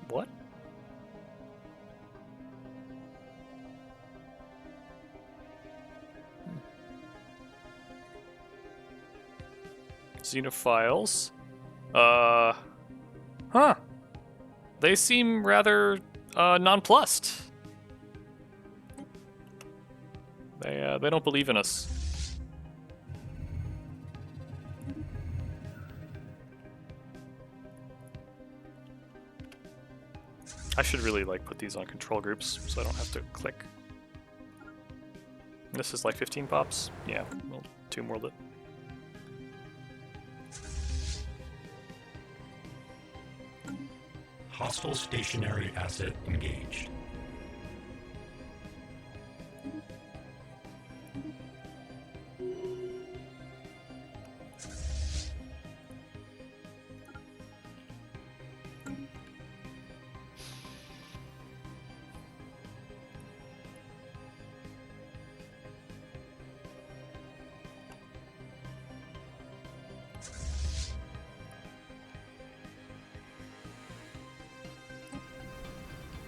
What? Xenophiles. Huh. They seem rather nonplussed. They don't believe in us. I should really like put these on control groups so I don't have to click. This is like 15 pops. Yeah, we'll tomb world it. Hostile stationary asset engaged.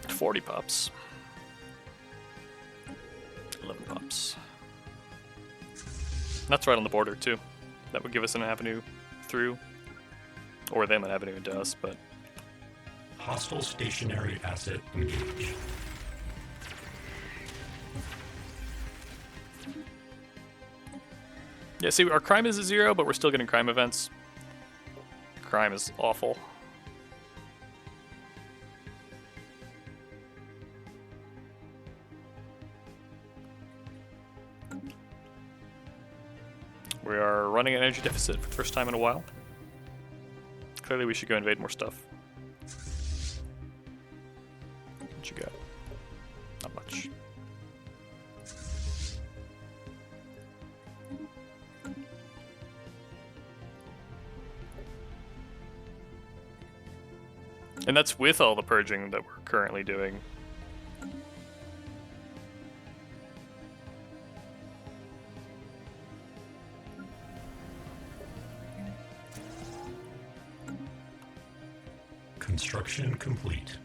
$40 pops. 11 pops. That's right on the border too. That would give us an avenue through, or them an avenue into us, but. Hostile stationary asset engaged. Yeah, see, our crime is at 0, but we're still getting crime events. Crime is awful. We are running an energy deficit for the first time in a while. Clearly we should go invade more stuff. What you got? Not much. And that's with all the purging that we're currently doing. Construction complete.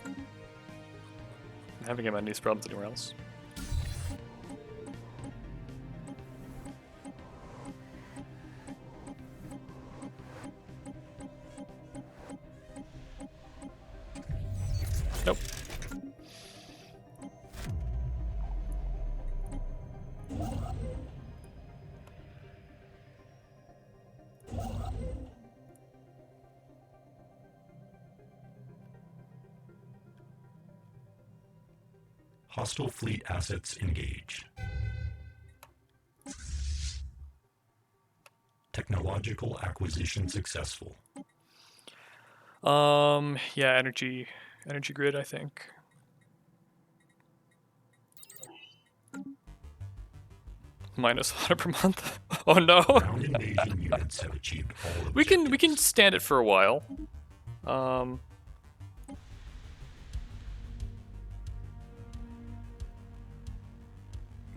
I'm having any of these problems anywhere else. Nope. Hostile fleet assets engaged. Technological acquisition successful. Yeah, energy grid, I think. Minus 100 per month. Oh no. Ground invasion units have achieved all We can objectives. stand it for a while.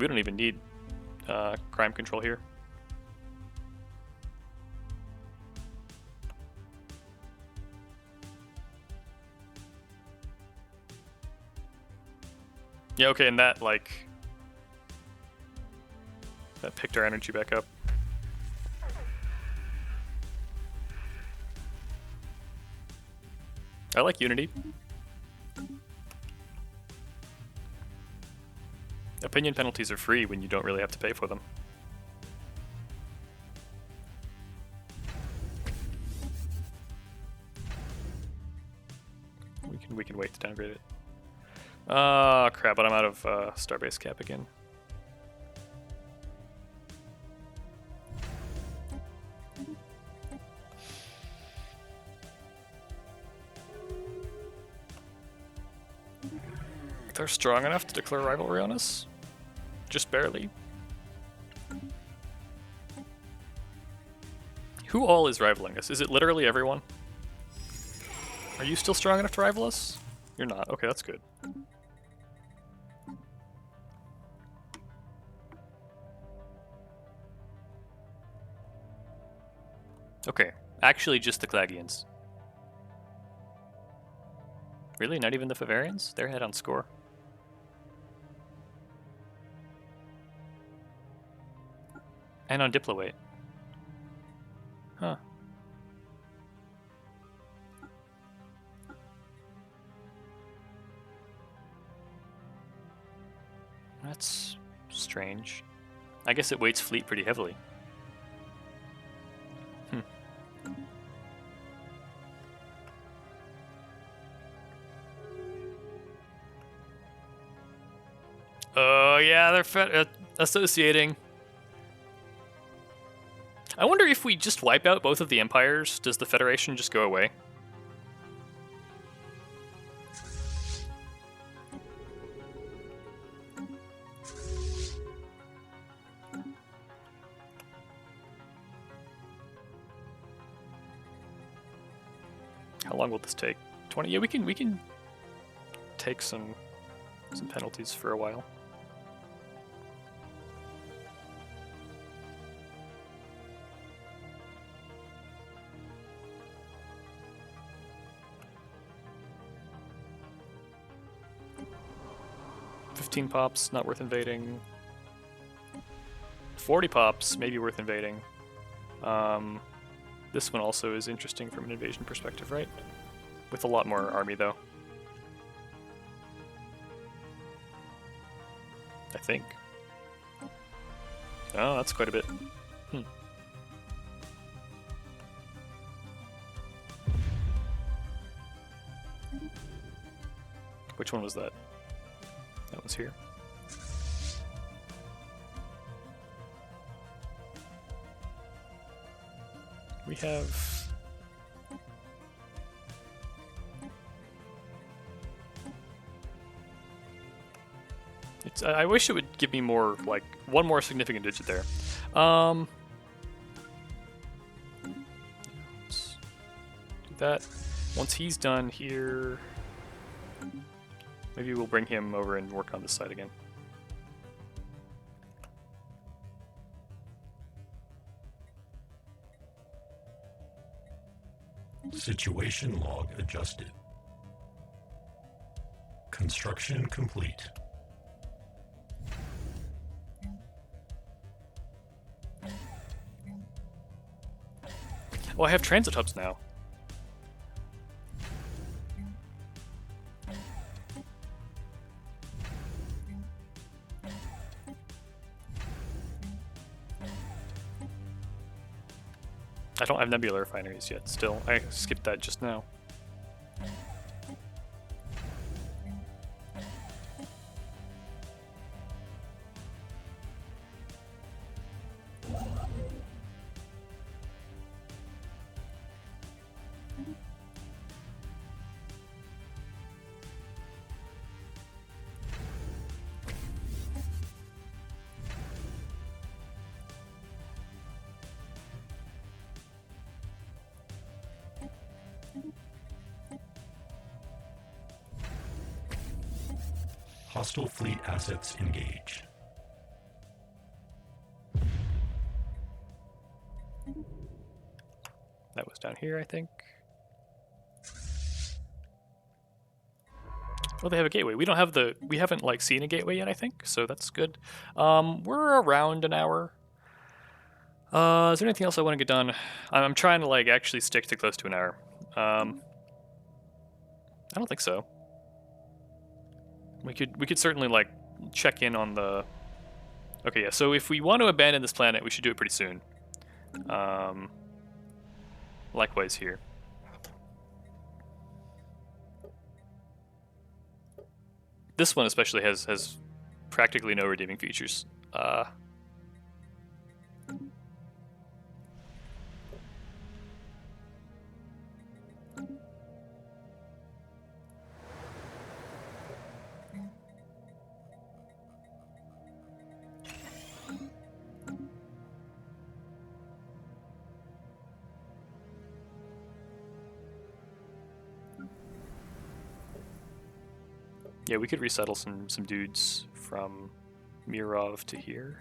We don't even need crime control here. Yeah, okay, and that, like... that picked our energy back up. I like Unity. Opinion penalties are free when you don't really have to pay for them. We can wait to downgrade it. Ah, crap, but I'm out of Starbase cap again. They're strong enough to declare rivalry on us? Just barely. Who all is rivaling us? Is it literally everyone? Are you still strong enough to rival us? You're not. Okay, that's good. Okay, actually just the Klaggians. Really? Not even the Favarians? They're ahead on score. And on Diplo weight. Huh. That's strange. I guess it weights fleet pretty heavily. Oh yeah, they're associating. I wonder if we just wipe out both of the empires, does the Federation just go away? How long will this take? 20? Yeah, we can take some penalties for a while. Pops, not worth invading. 40 pops, maybe worth invading. This one also is interesting from an invasion perspective, right? With a lot more army, though. I think. Oh, that's quite a bit. Which one was that? That one's here. We have... I wish it would give me more, like, one more significant digit there. Let's do that. Once he's done here... Maybe we'll bring him over and work on this side again. Situation log adjusted. Construction complete. Well, I have transit hubs now. I don't have nebula refineries yet, still. I skipped that just now. Hostile fleet assets engaged. That was down here, I think. Well, they have a gateway. We don't have the. We haven't like seen a gateway yet, I think. So that's good. We're around an hour. Is there anything else I want to get done? I'm trying to like actually stick to close to an hour. I don't think so. We could certainly like check in on the. Okay, yeah. So if we want to abandon this planet, we should do it pretty soon. Likewise here. This one especially has practically no redeeming features. Yeah, we could resettle some dudes from Mirov to here.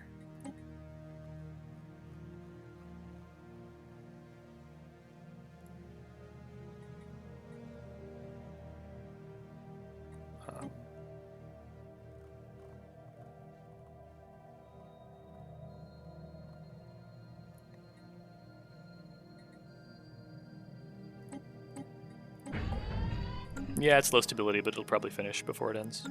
Yeah, it's low stability, but it'll probably finish before it ends.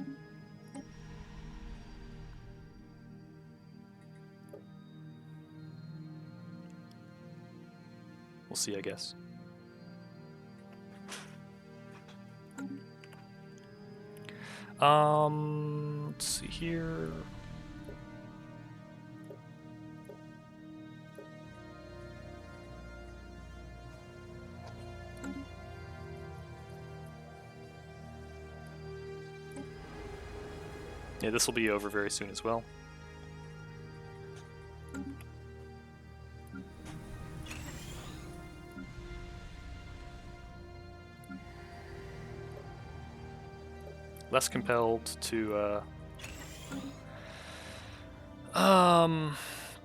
We'll see, I guess. Let's see here. Yeah, this will be over very soon as well. Less compelled to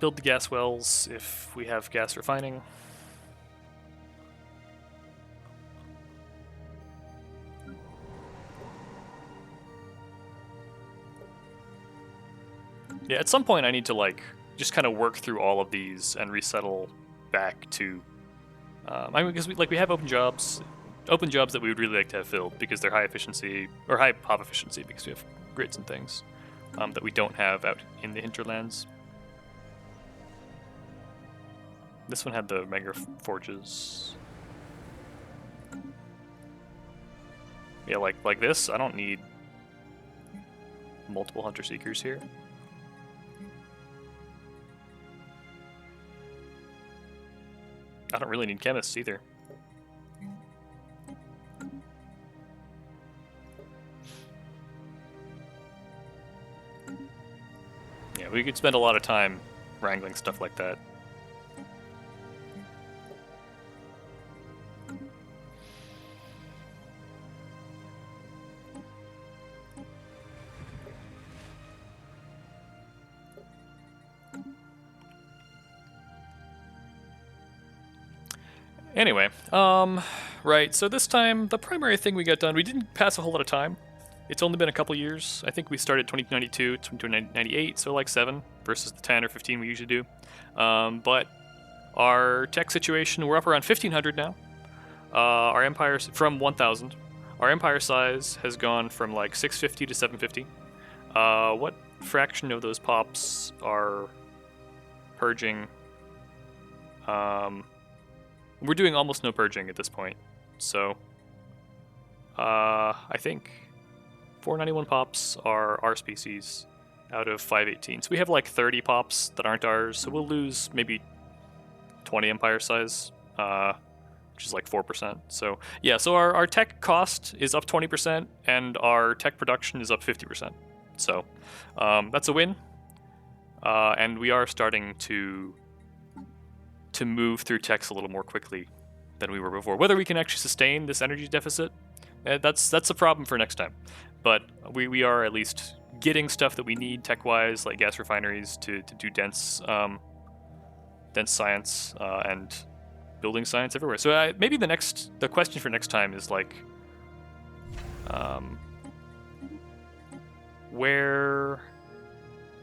build the gas wells if we have gas refining. Yeah, at some point I need to like just kind of work through all of these and resettle back to. I mean, because we have open jobs that we would really like to have filled because they're high efficiency or high pop efficiency because we have grids and things that we don't have out in the hinterlands. This one had the mega forges. Yeah, like this. I don't need multiple hunter seekers here. I don't really need chemists either. Yeah, we could spend a lot of time wrangling stuff like that. Anyway, right, so this time, the primary thing we got done, we didn't pass a whole lot of time. It's only been a couple years. I think we started 2092, 2098, so like 7 versus the 10 or 15 we usually do. But our tech situation, we're up around 1,500 now. Our empire, from 1,000. Our empire size has gone from like 650 to 750. What fraction of those pops are purging? We're doing almost no purging at this point, so I think 491 pops are our species out of 518. So we have like 30 pops that aren't ours, so we'll lose maybe 20 empire size, which is like 4%. So yeah, so our tech cost is up 20%, and our tech production is up 50%. So that's a win, and we are starting to move through techs a little more quickly than we were before. Whether we can actually sustain this energy deficit, that's a problem for next time. But we are at least getting stuff that we need tech-wise, like gas refineries to do dense science and building science everywhere. So maybe the question for next time is like, where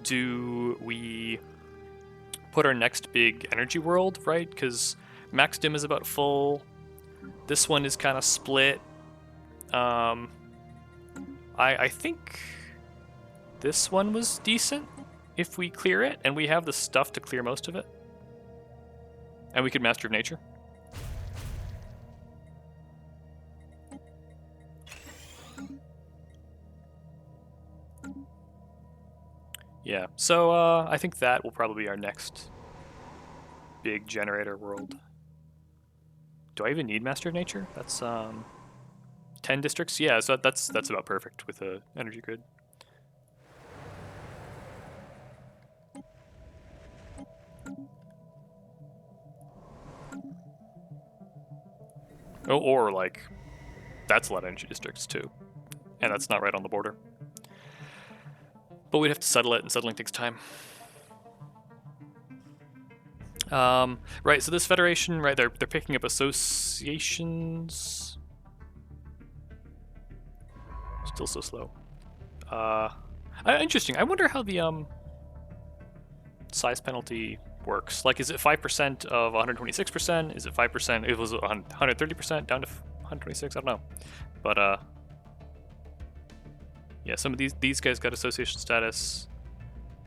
do we put our next big energy world, right? Because Max Dim is about full. This one is kind of split. I think this one was decent if we clear it, and we have the stuff to clear most of it. And we could Master of Nature. Yeah, so I think that will probably be our next big generator world. Do I even need Master of Nature? That's 10 districts? Yeah, so that's about perfect with a energy grid. Oh, or like, that's a lot of energy districts too. And that's not right on the border. But we'd have to settle it, and settling takes time. Right, so this federation, right, they're picking up associations. Still so slow. Interesting. I wonder how the size penalty works. Like, is it 5% of 126%? Is it 5%? It was 130% down to 126. I don't know. But yeah, some of these guys got association status.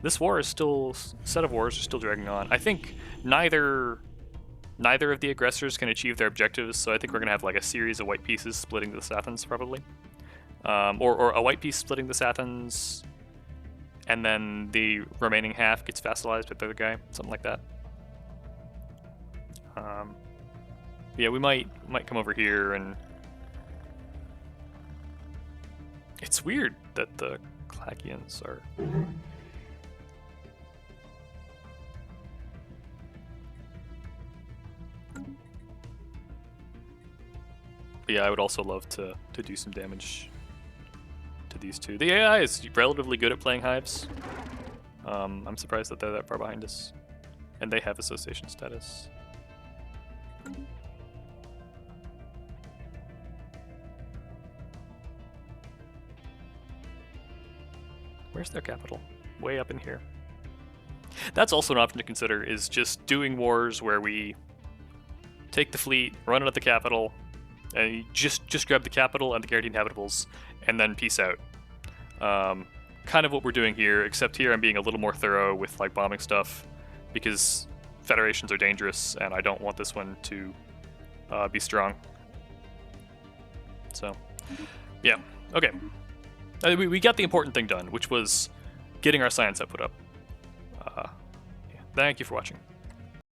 This war is still, set of wars are still dragging on. I think neither of the aggressors can achieve their objectives, so I think we're gonna have like a series of white pieces splitting the Sathans probably, or a white piece splitting the Sathans, and then the remaining half gets vassalized by the other guy, something like that. Yeah, we might come over here, and it's weird that the Klaggians are. But yeah, I would also love to do some damage to these two. The AI is relatively good at playing hives. I'm surprised that they're that far behind us. And they have association status. Where's their capital? Way up in here. That's also an option to consider, is just doing wars where we take the fleet, run it at the capital, and you just grab the capital and the guaranteed inhabitables, and then peace out. Kind of what we're doing here, except here I'm being a little more thorough with like bombing stuff, because federations are dangerous, and I don't want this one to be strong. So, yeah, okay. We got the important thing done, which was getting our science output up. Yeah. Thank you for watching.